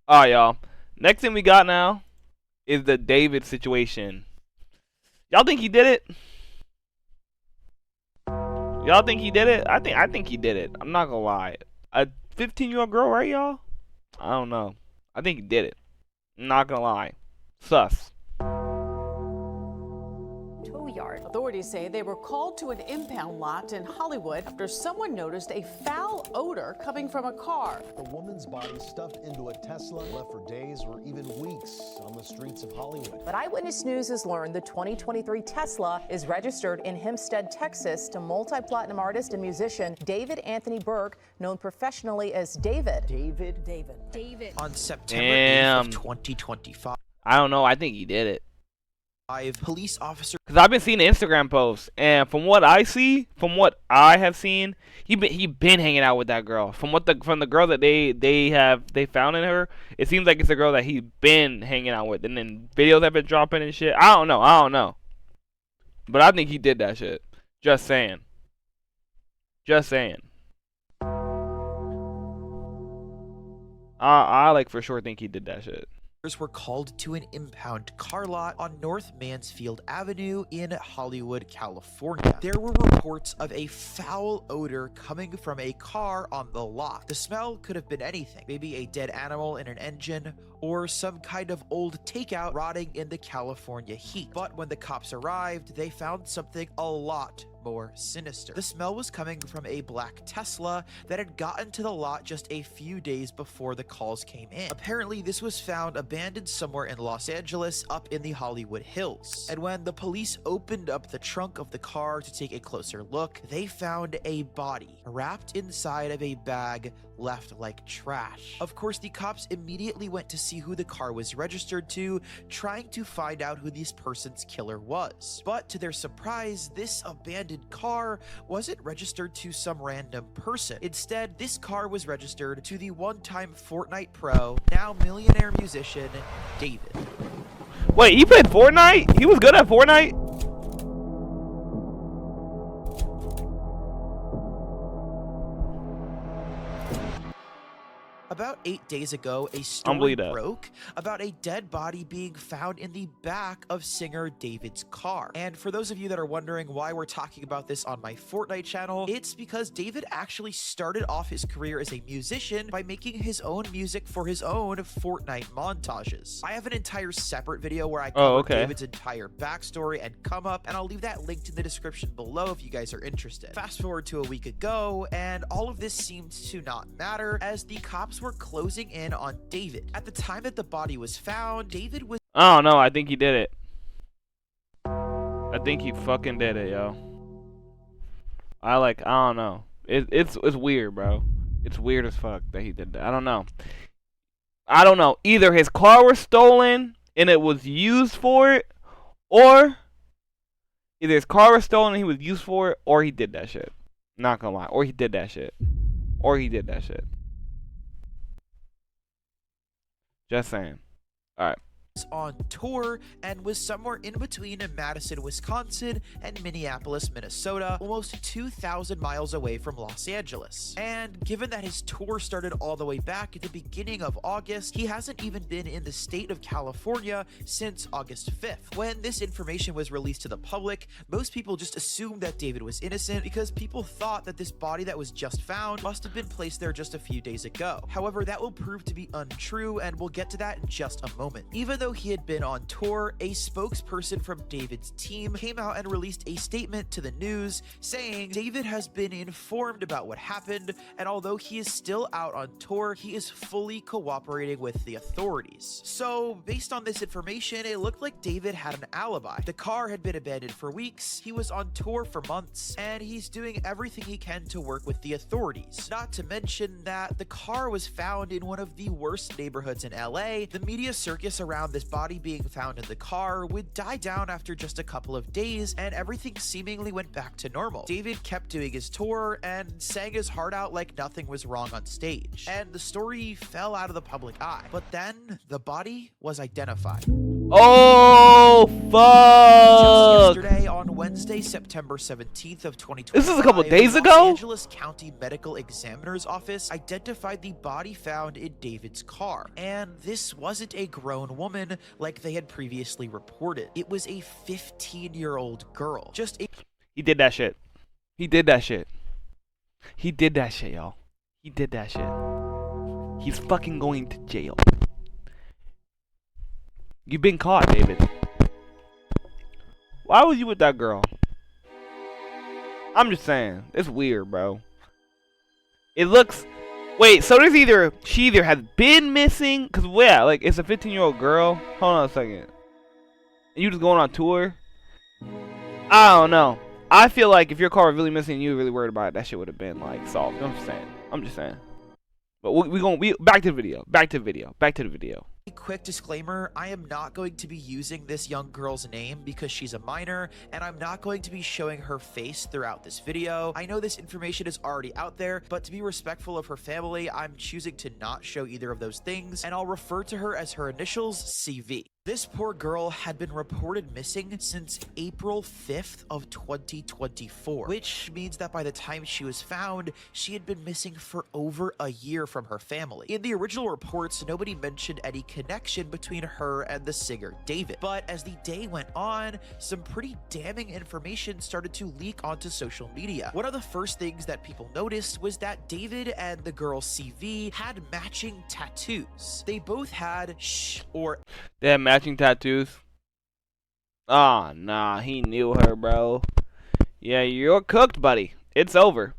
All right, y'all. Next thing we got now is the David situation. Y'all think he did it? Y'all think he did it? I think he did it. I'm not gonna lie. A 15-year-old girl, right, y'all? I don't know. I think he did it. I'm not gonna lie. Sus. Yard. Authorities say they were called to an impound lot in Hollywood after someone noticed a foul odor coming from a car. The woman's body stuffed into a Tesla, left for days or even weeks on the streets of Hollywood. But Eyewitness News has learned the 2023 Tesla is registered in Hempstead, Texas to multi-platinum artist and musician David Anthony Burke, known professionally as David. David. On September 8th of 2025. I don't know. I think he did it. Police officer. Cause I've been seeing the Instagram posts, and from what I see, from what I have seen, he been hanging out with that girl. From the girl that they found in her, it seems like it's a girl that he's been hanging out with, and then videos have been dropping and shit. I don't know, but I think he did that shit. Just saying. I like for sure think he did that shit. Were called to an impound car lot on North Mansfield Avenue in Hollywood, California. There were reports of a foul odor coming from a car on the lot. The smell could have been anything, maybe a dead animal in an engine, or some kind of old takeout rotting in the California heat. But when the cops arrived, they found something a lot more sinister. The smell was coming from a black Tesla that had gotten to the lot just a few days before the calls came in. Apparently, this was found abandoned somewhere in Los Angeles up in the Hollywood Hills. And when the police opened up the trunk of the car to take a closer look, they found a body wrapped inside of a bag left like trash. Of course, the cops immediately went to see who the car was registered to, trying to find out who this person's killer was. But to their surprise, this abandoned car wasn't registered to some random person. Instead, this car was registered to the one-time Fortnite pro, now millionaire musician, David. Wait, he played Fortnite? He was good at Fortnite? About 8 days ago, a story broke about a dead body being found in the back of singer David's car. And for those of you that are wondering why we're talking about this on my Fortnite channel, it's because David actually started off his career as a musician by making his own music for his own Fortnite montages. I have an entire separate video where I cover David's entire backstory and come up, and I'll leave that linked in the description below if you guys are interested. Fast forward to a week ago, and all of this seemed to not matter as the cops were closing in on David. At the time that the body was found, David was— I don't know. I think he did it. I think he fucking did it, yo. I don't know. It's weird, bro. It's weird as fuck that he did that. I don't know. Either his car was stolen and it was used for it, or either his car was stolen and he was used for it, or he did that shit. Not gonna lie. Or he did that shit. Just saying. Alright. On tour and was somewhere in between Madison, Wisconsin and Minneapolis, Minnesota, almost 2,000 miles away from Los Angeles. And given that his tour started all the way back at the beginning of August, he hasn't even been in the state of California since August 5th. When this information was released to the public, most people just assumed that David was innocent because people thought that this body that was just found must have been placed there just a few days ago. However, that will prove to be untrue, and we'll get to that in just a moment. Even though he had been on tour, a spokesperson from David's team came out and released a statement to the news saying David has been informed about what happened, and although he is still out on tour, he is fully cooperating with the authorities. So based on this information, it looked like David had an alibi. The car had been abandoned for weeks, he was on tour for months, and he's doing everything he can to work with the authorities. Not to mention that the car was found in one of the worst neighborhoods in LA. The media circus around this body being found in the car would die down after just a couple of days, and everything seemingly went back to normal. David kept doing his tour and sang his heart out like nothing was wrong on stage, and the story fell out of the public eye. But then the body was identified. Oh Just fuck! yesterday, on Wednesday, September 17th of 2025, This is a couple days the ago? Los Angeles County Medical Examiner's Office identified the body found in David's car. And this wasn't a grown woman like they had previously reported. It was a 15-year-old girl. Just a He did that shit. He did that shit. He did that shit, y'all. He did that shit. He's fucking going to jail. You've been caught, David. Why was you with that girl? I'm just saying. It's weird, bro. It looks... Wait, so there's either... She either has been missing... Because, yeah, like, it's a 15-year-old girl. Hold on a second. And you just going on tour? I don't know. I feel like if your car was really missing and you were really worried about it, that shit would have been, like, solved. I'm just saying. I'm just saying. But we back to the video. Back to the video. Back to the video. quick disclaimer, I am not going to be using this young girl's name because she's a minor, and I'm not going to be showing her face throughout this video. I know this information is already out there, but to be respectful of her family, I'm choosing to not show either of those things, and I'll refer to her as her initials, CV. This poor girl had been reported missing since April 5th of 2024, which means that by the time she was found, she had been missing for over a year from her family. In the original reports, nobody mentioned any connection between her and the singer David. But as the day went on, some pretty damning information started to leak onto social media. One of the first things that people noticed was that David and the girl CV had matching tattoos. They both had They had matching tattoos. Ah, nah, he knew her, bro. Yeah, you're cooked, buddy. It's over.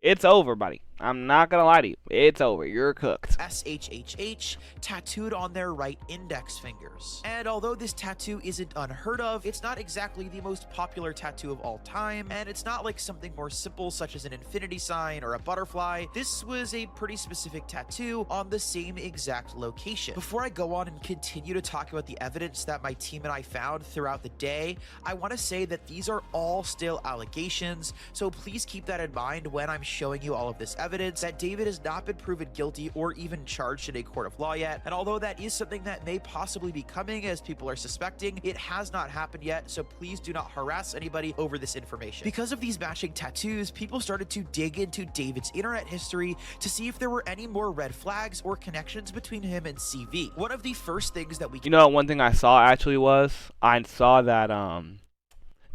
It's over, buddy. I'm not gonna lie to you. It's over. You're cooked. SHHH tattooed on their right index fingers. And although this tattoo isn't unheard of, it's not exactly the most popular tattoo of all time, and it's not like something more simple such as an infinity sign or a butterfly. This was a pretty specific tattoo on the same exact location. Before I go on and continue to talk about the evidence that my team and I found throughout the day, I want to say that these are all still allegations, so please keep that in mind when I'm showing you all of this evidence, that David has not been proven guilty or even charged in a court of law yet. And although that is something that may possibly be coming as people are suspecting, it has not happened yet, so please do not harass anybody over this information. Because of these matching tattoos, people started to dig into David's internet history to see if there were any more red flags or connections between him and CV. One of the first things that we One thing I saw actually was I saw that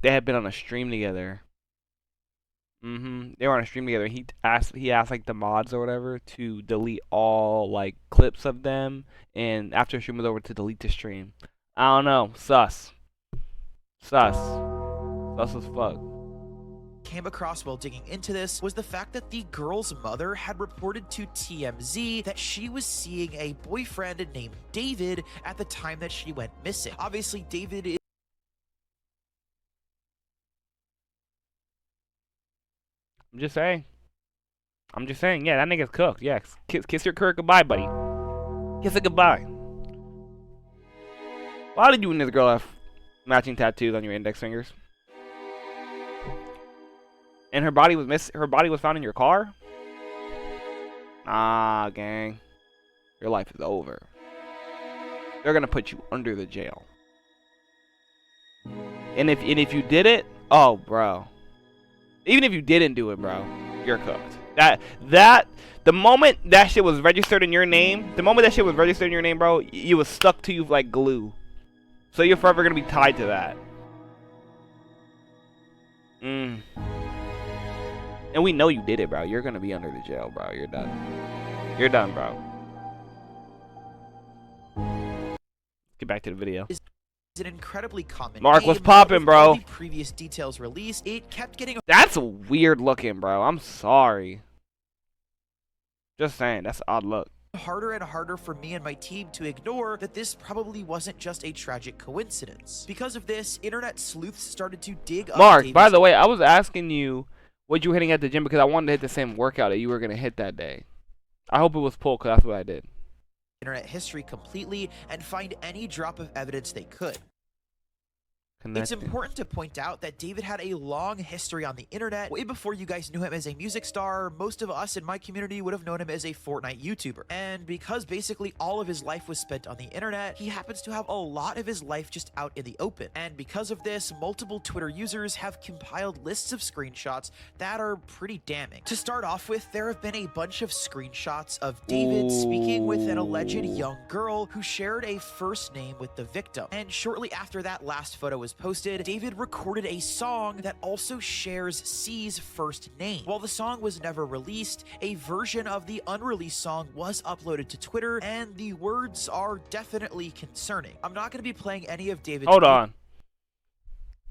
they had been on a stream together. They were on a stream together. He asked like the mods or whatever to delete all like clips of them, and after the stream was over to delete the stream. I don't know. Sus as fuck. Came across while digging into this was the fact that the girl's mother had reported to TMZ that she was seeing a boyfriend named David at the time that she went missing. Obviously, David is I'm just saying. Yeah, that nigga's cooked. Yeah, kiss your career goodbye, buddy. Kiss it goodbye. Why did you and this girl have matching tattoos on your index fingers? And her body was Her body was found in your car. Nah, gang. Your life is over. They're gonna put you under the jail. And if you did it, oh, bro. Even if you didn't do it, bro, you're cooked. The moment that shit was registered in your name, bro, you was stuck to you like glue. So you're forever gonna be tied to that. And we know you did it, bro. You're gonna be under the jail, bro. You're done. You're done, bro. Get back to the video. an incredibly common Mark, name. what's poppin', With all bro? the previous details released, it kept getting That's weird looking, bro. I'm sorry. Just saying, that's an odd look. harder and harder for me and my team to ignore that this probably wasn't just a tragic coincidence. Because of this, internet sleuths started to dig up Mark, David's by the way, I was asking you what you were hitting at the gym because I wanted to hit the same workout that you were gonna hit that day. I hope it was pull, because that's what I did. internet history completely and find any drop of evidence they could. It's important to point out that David had a long history on the internet. Way before you guys knew him as a music star, most of us in my community would have known him as a Fortnite YouTuber. And because basically all of his life was spent on the internet, he happens to have a lot of his life just out in the open. And because of this, multiple Twitter users have compiled lists of screenshots that are pretty damning. To start off with, there have been a bunch of screenshots of David speaking with an alleged young girl who shared a first name with the victim. And shortly after that last photo was posted, David recorded a song that also shares C's first name. While the song was never released, a version of the unreleased song was uploaded to Twitter, and the words are definitely concerning. I'm not going to be playing any of David's— Hold on.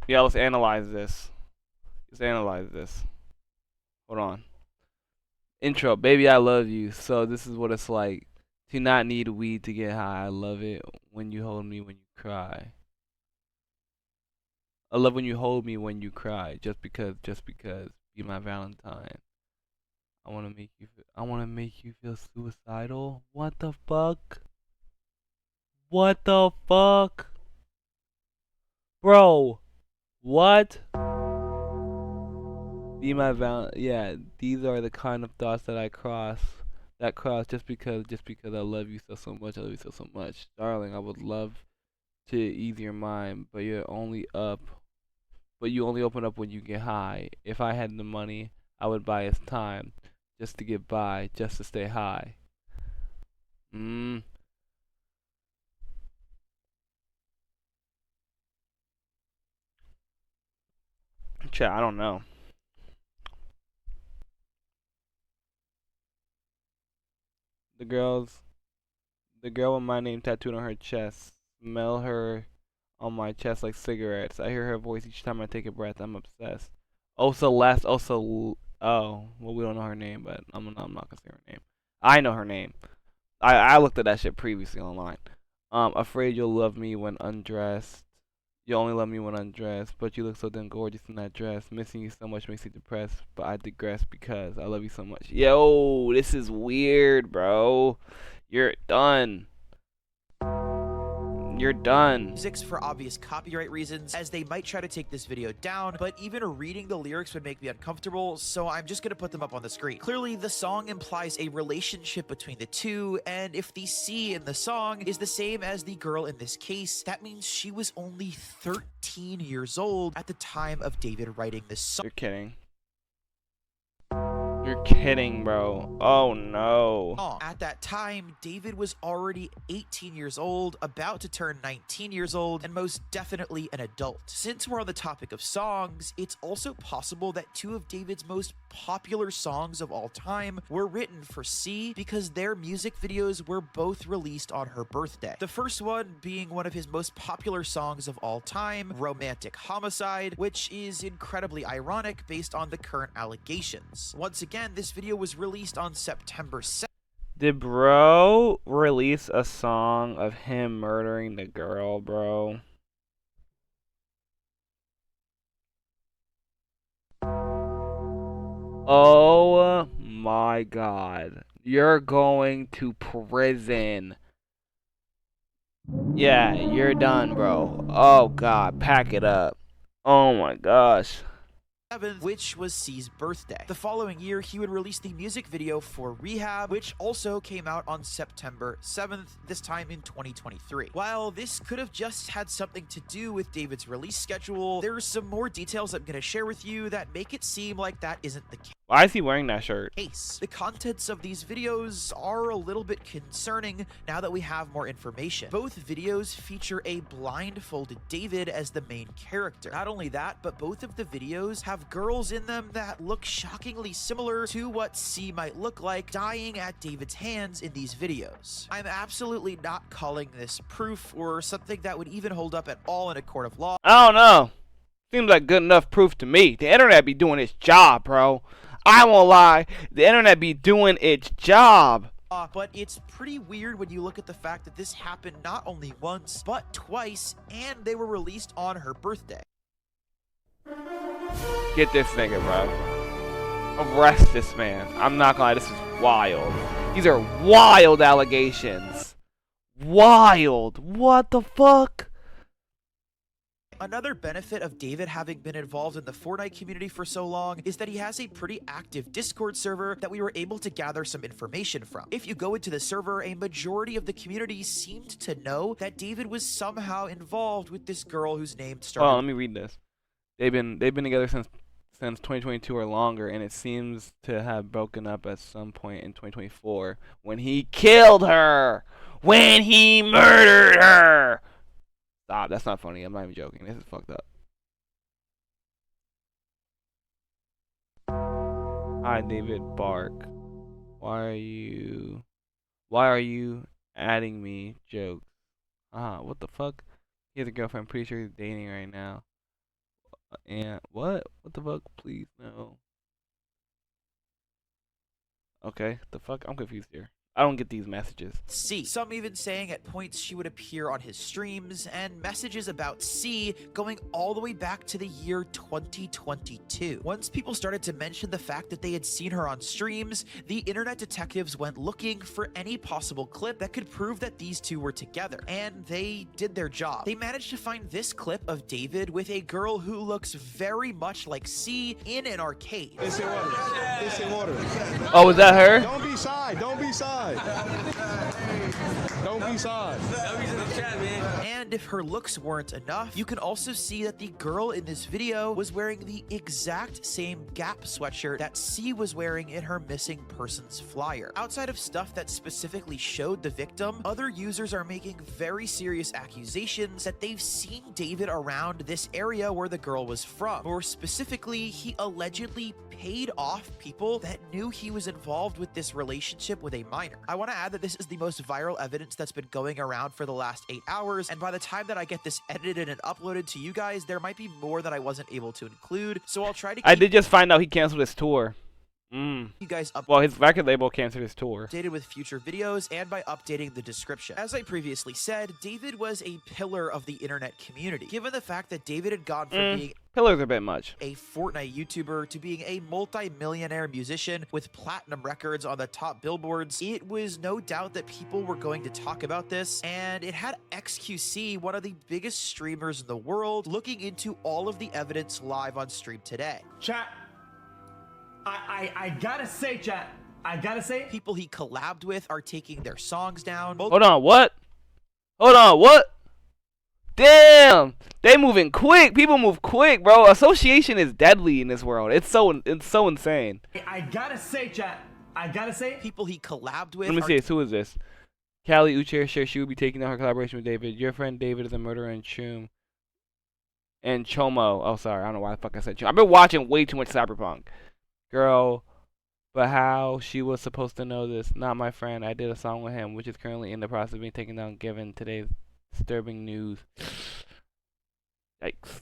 Yeah, let's analyze this. Hold on. Intro. Baby, I love you. So this is what it's like to not need weed to get high. I love it when you hold me when you cry. I love when you hold me when you cry. Just because. Be my Valentine. I wanna make you feel suicidal. What the fuck? Bro. What? Be my yeah, these are the kind of thoughts that I cross just because I love you so much. Darling, I would love to ease your mind, but you only open up when you get high. If I had the money, I would buy us time just to get by, just to stay high. Chat, I don't know. The girl with my name tattooed on her chest. Smell her on my chest like cigarettes. I hear her voice each time I take a breath. I'm obsessed. Oh, Celeste. Oh, well, we don't know her name, but I'm not gonna say her name. I know her name. I looked at that shit previously online. Afraid you'll love me when undressed. You only love me when undressed, but you look so damn gorgeous in that dress. Missing you so much makes me depressed, but I digress because I love you so much. Yo, this is weird, bro. You're done. You're done. Musics for obvious copyright reasons, as they might try to take this video down, but even reading the lyrics would make me uncomfortable, so I'm just gonna put them up on the screen. Clearly, the song implies a relationship between the two, and if the C in the song is the same as the girl in this case, that means she was only 13 years old at the time of David writing this song. You're kidding. You're kidding, bro. Oh no. At that time, David was already 18 years old, about to turn 19 years old, and most definitely an adult. Since we're on the topic of songs, it's also possible that two of David's most popular songs of all time were written for C because their music videos were both released on her birthday. The first one being one of his most popular songs of all time, Romantic Homicide, which is incredibly ironic based on the current allegations. Once again, this video was released on September 7th. Did bro release a song of him murdering the girl, bro? Oh my god. You're going to prison. Yeah, you're done, bro. Oh god, pack it up. Oh my gosh. Which was C's birthday. The following year, he would release the music video for Rehab, which also came out on September 7th, this time in 2023. While this could have just had something to do with David's release schedule, there's some more details I'm going to share with you that make it seem like that isn't the case. Why is he wearing that shirt? The contents of these videos are a little bit concerning now that we have more information. Both videos feature a blindfolded David as the main character. Not only that, but both of the videos have girls in them that look shockingly similar to what C might look like dying at David's hands in these videos. I'm absolutely not calling this proof or something that would even hold up at all in a court of law. I don't know. Seems like good enough proof to me. The internet be doing its job, bro. I won't lie. The internet be doing its job. But it's pretty weird when you look at the fact that this happened not only once, but twice, and they were released on her birthday. Get this nigga, bro. Arrest this man. I'm not gonna lie, this is wild. These are wild allegations. Wild. What the fuck? Another benefit of David having been involved in the Fortnite community for so long is that he has a pretty active Discord server that we were able to gather some information from. If you go into the server, a majority of the community seemed to know that David was somehow involved with this girl whose name started. Oh, let me read this. They've been together since 2022 or longer, and it seems to have broken up at some point in 2024 when he killed her, when he murdered her. Stop, that's not funny. I'm not even joking. This is fucked up. Hi, David Bark. Why are you adding me? Jokes. What the fuck? He has a girlfriend. Pretty sure he's dating right now. And what? What the fuck? Please no. Okay, the fuck? I'm confused here. I don't get these messages. C. Some even saying at points she would appear on his streams, and messages about C going all the way back to the year 2022. Once people started to mention the fact that they had seen her on streams, the internet detectives went looking for any possible clip that could prove that these two were together, and they did their job. They managed to find this clip of David with a girl who looks very much like C in an arcade. It's in water. It's in water. Oh, was that her? Don't be shy. Don't be shy. Don't be shy. And if her looks weren't enough, you can also see that the girl in this video was wearing the exact same Gap sweatshirt that C was wearing in her missing persons flyer. Outside of stuff that specifically showed the victim, other users are making very serious accusations that they've seen David around this area where the girl was from. More specifically, he allegedly paid off people that knew he was involved with this relationship with a minor. I want to add that this is the most viral evidence that's been going around for the last 8 hours, and by the time that I get this edited and uploaded to you guys, there might be more that I wasn't able to include, so I'll try to keep I did just find out he canceled his tour. you guys up. Well, his record label canceled his tour. Updated with future videos and by updating the description. As I previously said, David was a pillar of the internet community. Given the fact that David had gone from being Pillars are a bit much. a Fortnite YouTuber to being a multi-millionaire musician with platinum records on the top billboards, it was no doubt that people were going to talk about this, and it had XQC, one of the biggest streamers in the world, looking into all of the evidence live on stream today. Chat, I gotta say, chat, I gotta say, People he collabed with are taking their songs down. Hold on, what? Hold on, what? Damn, they moving quick. People move quick, bro. Association is deadly in this world. It's so insane. I gotta say, chat, I gotta say, People he collabed with Let me are see this. Who is this? Callie Ucher shares she will be taking down her collaboration with David. Your friend David is a murderer in Chum. And Chomo. Oh, sorry. I don't know why the fuck I said Chum. I've been watching way too much Cyberpunk. Girl, but how she was supposed to know this? Not my friend. I did a song with him, which is currently in the process of being taken down given today's disturbing news. Yikes.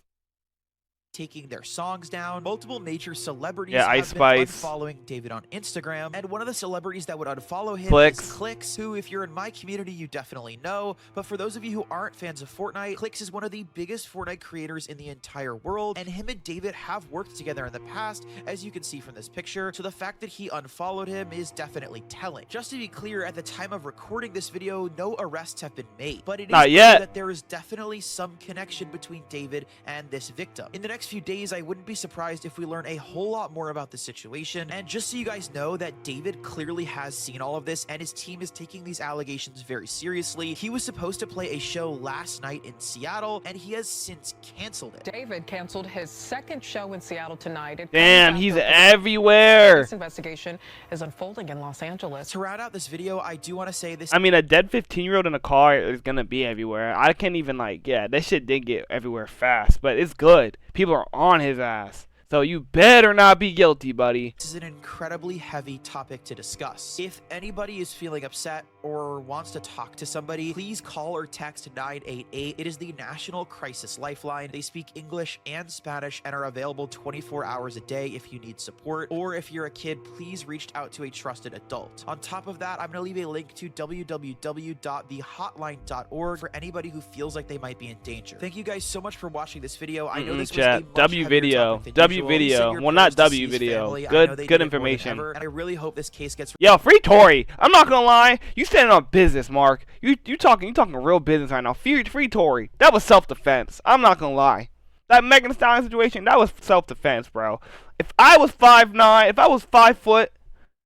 taking their songs down. Multiple major celebrities Yeah, have Ice been Spice. unfollowing David on Instagram, and one of the celebrities that would unfollow him Clix. is Clix, who, if you're in my community, you definitely know. But for those of you who aren't fans of Fortnite, Clix is one of the biggest Fortnite creators in the entire world, and him and David have worked together in the past, as you can see from this picture. So the fact that he unfollowed him is definitely telling. Just to be clear, at the time of recording this video, no arrests have been made, but it is Not clear yet. that there is definitely some connection between David and this victim. In the next few days, I wouldn't be surprised if we learn a whole lot more about the situation. And just so you guys know that David clearly has seen all of this, and his team is taking these allegations very seriously. He was supposed to play a show last night in Seattle, and he has since canceled it. David canceled his second show in Seattle tonight. It Damn, comes he's after everywhere. This investigation is unfolding in Los Angeles. To round out this video, I do want to say this. I mean, a dead 15-year-old in a car is gonna be everywhere. I can't even that shit did get everywhere fast, but it's good. People are on his ass. So you better not be guilty, buddy. This is an incredibly heavy topic to discuss. If anybody is feeling upset or wants to talk to somebody, please call or text 988. It is the National Crisis Lifeline. They speak English and Spanish and are available 24 hours a day if you need support. Or if you're a kid, please reach out to a trusted adult. On top of that, I'm going to leave a link to www.thehotline.org for anybody who feels like they might be in danger. Thank you guys so much for watching this video. I know this was a Chat. much W heavier video. topic than usual. W individual. You send video. your Well, not prayers to W C's video. family. I know they Good need it more than information. ever, and I really hope this case gets Yo, free Tory. I'm not gonna lie. You standing on business, Mark. You talking real business right now. Free Tory. That was self-defense. I'm not gonna lie. That Megan Thee Stallion situation, that was self-defense, bro. If I was 5'9", if I was 5 foot,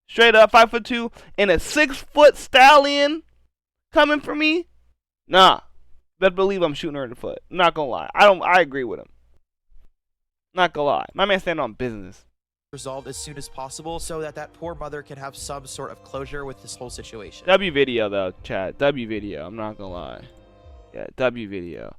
straight up 5'2", and a 6-foot stallion coming for me, nah. Better believe I'm shooting her in the foot. I'm not gonna lie. I agree with him. Not gonna lie. My man standing on business. resolved as soon as possible so that that poor mother can have some sort of closure with this whole situation. W video though, chat. W video. I'm not gonna lie. Yeah, W video.